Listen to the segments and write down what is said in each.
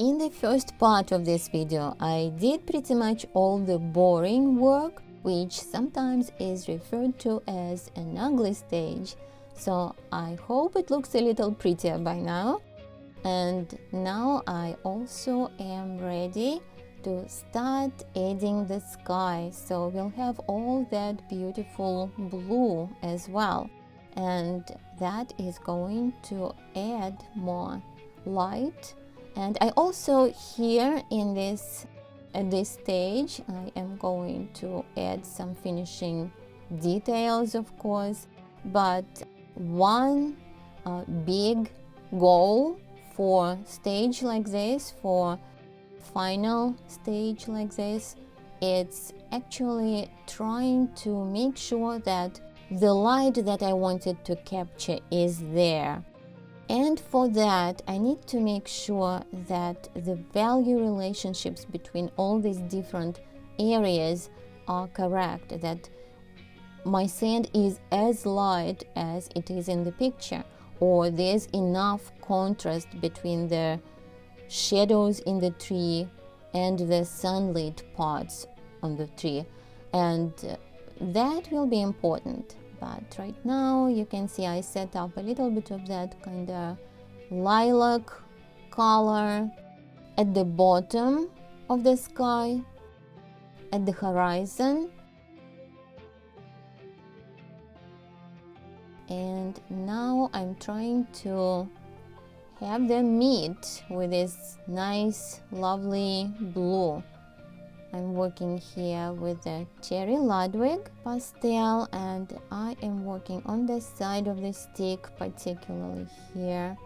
In the first part of this video, I did pretty much all the boring work, which sometimes is referred to as an ugly stage. So I hope it looks a little prettier by now. And now I also am ready to start adding the sky. So we'll have all that beautiful blue as well. And that is going to add more light. And I also here at this stage, I am going to add some finishing details, of course, but one big goal for stage like this, for final stage like this, it's actually trying to make sure that the light that I wanted to capture is there. And for that, I need to make sure that the value relationships between all these different areas are correct, that my sand is as light as it is in the picture, or there's enough contrast between the shadows in the tree and the sunlit parts on the tree. And that will be important. But right now you can see I set up a little bit of that kind of lilac color at the bottom of the sky, at the horizon. And now I'm trying to have them meet with this nice, lovely blue. I'm working here with the Cherry Ludwig pastel, and I am working on the side of the stick, particularly here.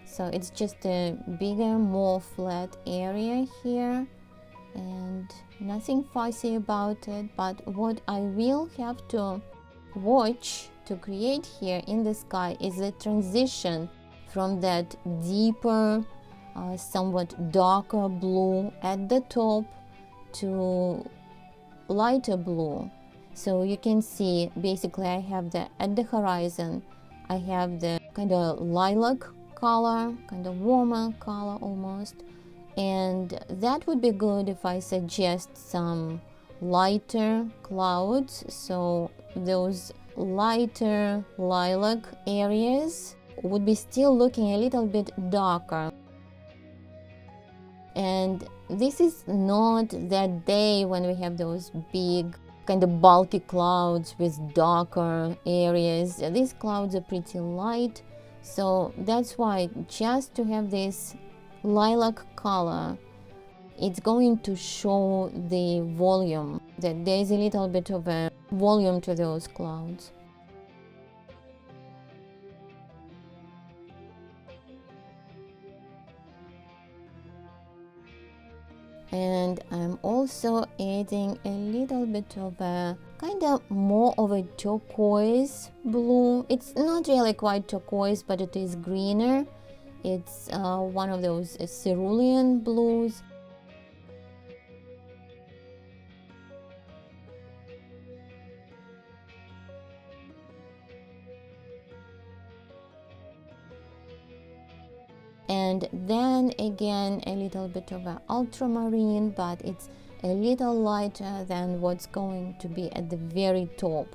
So it's just a bigger, more flat area here, and nothing fussy about it. But what I will have to watch to create here in the sky is the transition from that deeper somewhat darker blue at the top to lighter blue. So you can see basically I have at the horizon I have the kind of lilac color, kind of warmer color almost, and that would be good if I suggest some lighter clouds, so those lighter lilac areas would be still looking a little bit darker. And this is not that day when we have those big kind of bulky clouds with darker areas. These clouds are pretty light, so that's why just to have this lilac color, it's going to show the volume, that there's a little bit of a volume to those clouds. And I'm also adding a little bit of a kind of more of a turquoise blue. It's not really quite turquoise, but it is greener. It's one of those cerulean blues. And then again a little bit of an ultramarine, but it's a little lighter than what's going to be at the very top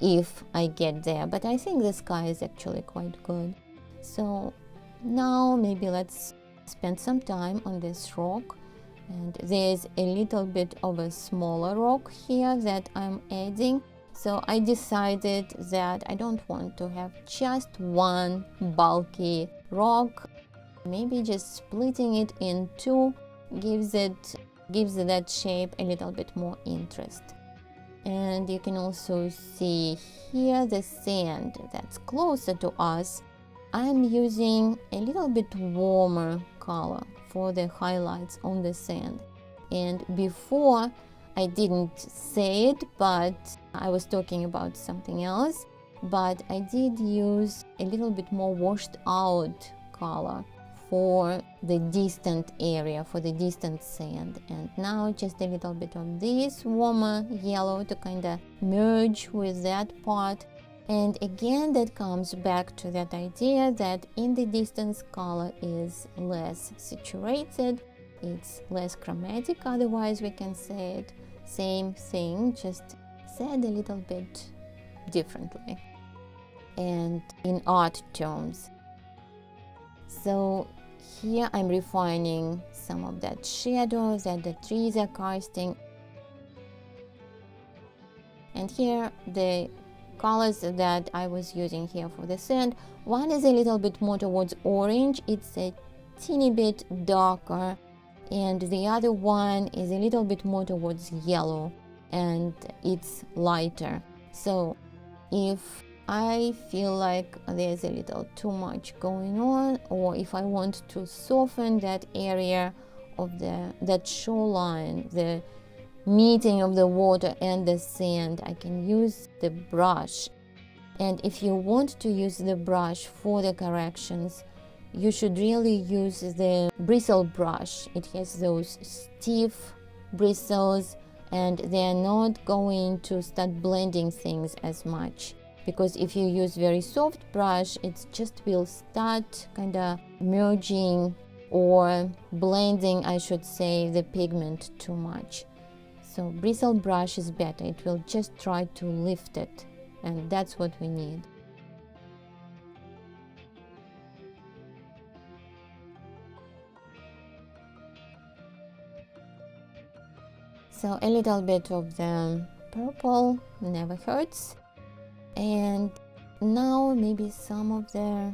if I get there. But I think the sky is actually quite good. So now maybe let's spend some time on this rock. And there's a little bit of a smaller rock here that I'm adding. So I decided that I don't want to have just one bulky rock. Maybe just splitting it in two gives that shape a little bit more interest. And you can also see here the sand that's closer to us. I'm using a little bit warmer color for the highlights on the sand. And before I didn't say it, but I was talking about something else, but I did use a little bit more washed out color for the distant area, for the distant sand. And now just a little bit of this warmer yellow to kind of merge with that part. And again, that comes back to that idea that in the distance color is less saturated, it's less chromatic, otherwise we can say it same thing, just said a little bit differently and in art terms. So here I'm refining some of that shadow that the trees are casting. And here the colors that I was using here for the sand, one is a little bit more towards orange, it's a teeny bit darker, and the other one is a little bit more towards yellow and it's lighter. So if I feel like there's a little too much going on, or if I want to soften that area of that shoreline, the meeting of the water and the sand, I can use the brush. And if you want to use the brush for the corrections, you should really use the bristle brush. It has those stiff bristles and they're not going to start blending things as much, because if you use very soft brush, it just will start kind of merging or blending, I should say, the pigment too much. So bristle brush is better, it will just try to lift it, and that's what we need. So a little bit of the purple never hurts. And now maybe some of the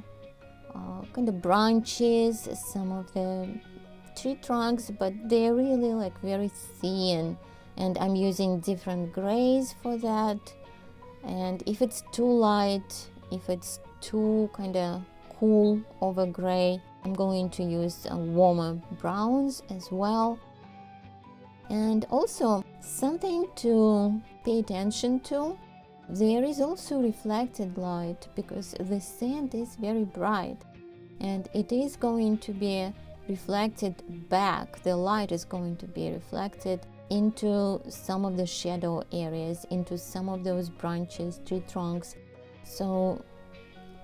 kind of branches, some of the tree trunks, but they're really like very thin, and I'm using different grays for that. And if it's too light, if it's too kind of cool over gray, I'm going to use warmer browns as well. And also something to pay attention to, there is also reflected light, because the sand is very bright and it is going to be reflected back. The light is going to be reflected into some of the shadow areas, into some of those branches, tree trunks. So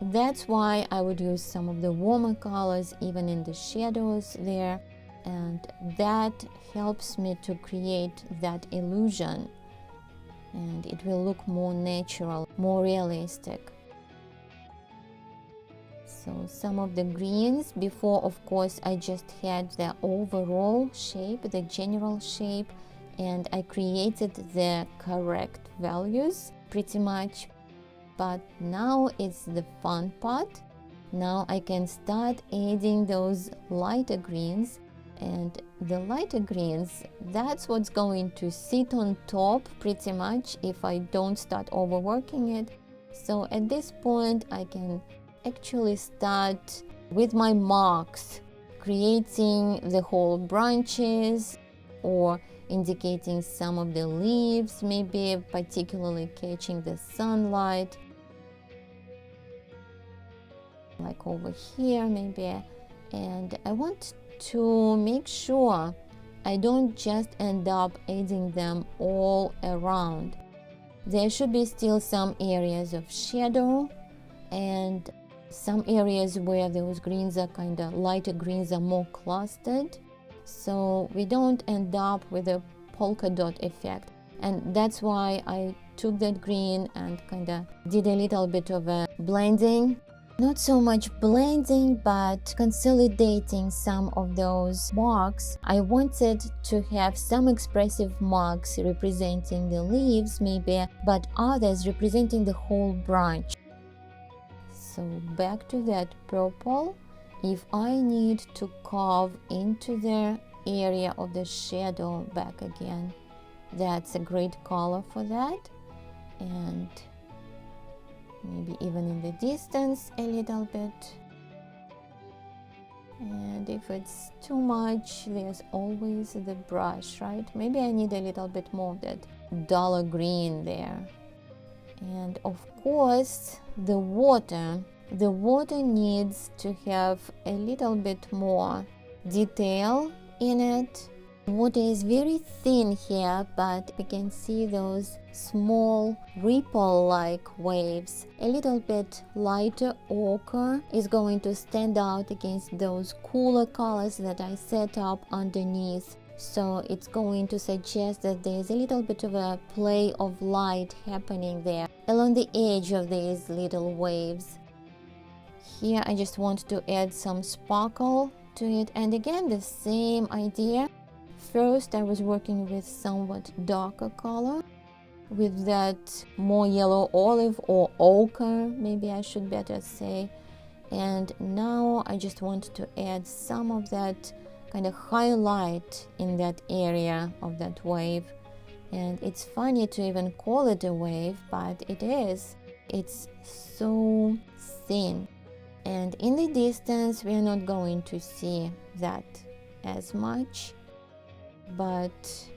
that's why I would use some of the warmer colors even in the shadows there, and that helps me to create that illusion, and it will look more natural, more realistic. So some of the greens, before of course I just had the overall shape, the general shape, and I created the correct values pretty much. But now it's the fun part. Now I can start adding those lighter greens, and the lighter greens, that's what's going to sit on top pretty much if I don't start overworking it. So at this point I can actually start with my marks, creating the whole branches or indicating some of the leaves, maybe particularly catching the sunlight, like over here maybe. And I want to make sure I don't just end up adding them all around. There should be still some areas of shadow and some areas where those greens are kind of lighter greens are more clustered, so we don't end up with a polka dot effect. And that's why I took that green and kind of did a little bit of a blending. Not so much blending, but consolidating some of those marks. I wanted to have some expressive marks representing the leaves maybe, but others representing the whole branch. So back to that purple. If I need to carve into the area of the shadow back again, that's a great color for that. And maybe even in the distance a little bit. And if it's too much, there's always the brush, right? Maybe I need a little bit more of that duller green there. And of course the water needs to have a little bit more detail in it. Water is very thin here, but we can see those small ripple-like waves. A little bit lighter ochre is going to stand out against those cooler colors that I set up underneath. So it's going to suggest that there's a little bit of a play of light happening there along the edge of these little waves. Here I just want to add some sparkle to it, and again the same idea. First I was working with somewhat darker color, with that more yellow olive or ochre, maybe I should better say, and now I just want to add some of that kind of highlight in that area of that wave. And it's funny to even call it a wave, but it is. It's so thin, and in the distance we are not going to see that as much, but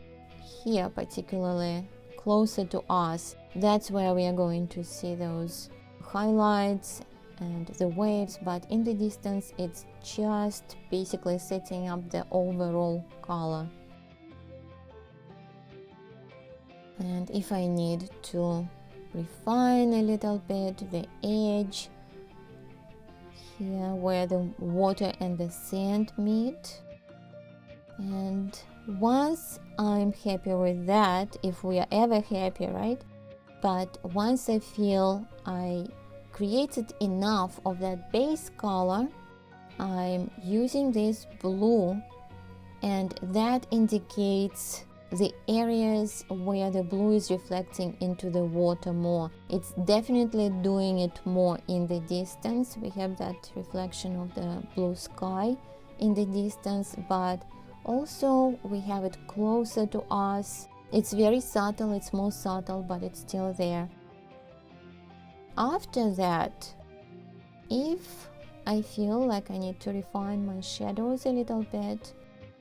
here particularly closer to us, that's where we are going to see those highlights and the waves, but in the distance it's just basically setting up the overall color. And if I need to refine a little bit the edge here where the water and the sand meet, and once I'm happy with that, if we are ever happy, right? But once I feel I created enough of that base color, I'm using this blue, and that indicates the areas where the blue is reflecting into the water more. It's definitely doing it more in the distance. We have that reflection of the blue sky in the distance, but also we have it closer to us. It's very subtle, it's more subtle, but it's still there. After that, if I feel like I need to refine my shadows a little bit,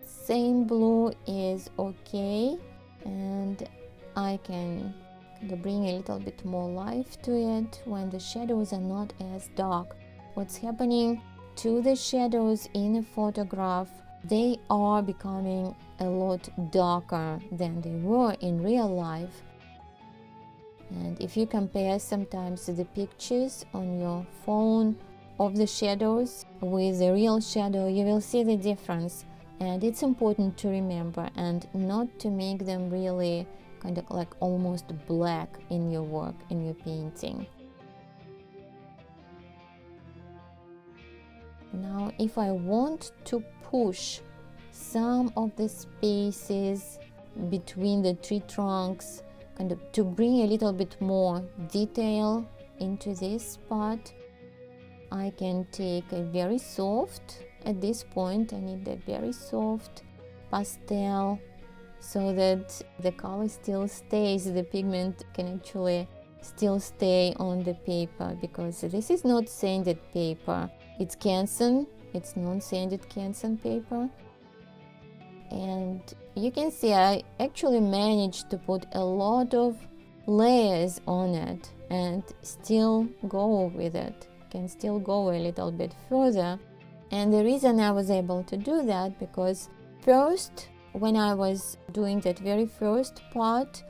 same blue is okay, and I can kind of bring a little bit more life to it when the shadows are not as dark. What's happening to the shadows in a photograph, they are becoming a lot darker than they were in real life. And if you compare sometimes the pictures on your phone of the shadows with the real shadow, you will see the difference. And it's important to remember and not to make them really kind of like almost black in your work, in your painting. Now, if I want to push some of the spaces between the tree trunks, kind of to bring a little bit more detail into this spot, I can take a very soft, at this point I need a very soft pastel so that the color still stays, the pigment can actually still stay on the paper, because this is not sanded paper. It's Canson, it's non-sanded Canson paper. And you can see I actually managed to put a lot of layers on it and still go with it, can still go a little bit further. And the reason I was able to do that, because first, when I was doing that very first part,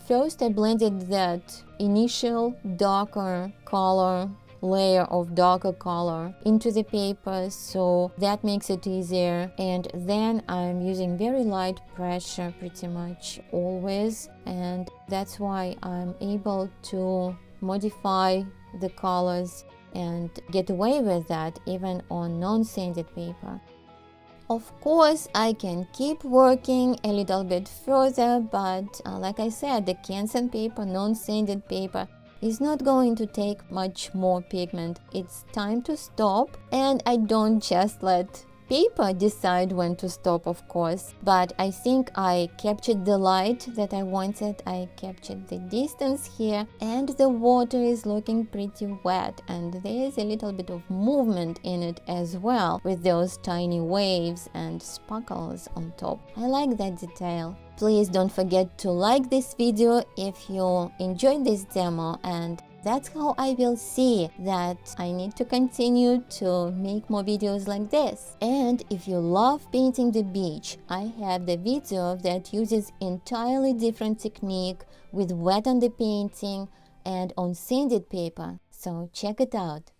first I blended that initial darker color, layer of darker color into the paper, so that makes it easier. And then I'm using very light pressure pretty much always, and that's why I'm able to modify the colors and get away with that even on non-sanded paper. Of course, I can keep working a little bit further, but like I said, the Canson paper, non-sanded paper, is not going to take much more pigment. It's time to stop, and I don't just let paper decide when to stop, of course, but I think I captured the light that I wanted, I captured the distance here, and the water is looking pretty wet, and there is a little bit of movement in it as well, with those tiny waves and sparkles on top. I like that detail. Please don't forget to like this video if you enjoyed this demo, and That's how I will see that I need to continue to make more videos like this. And if you love painting the beach, I have the video that uses entirely different technique with wet on the painting and on sanded paper. So check it out.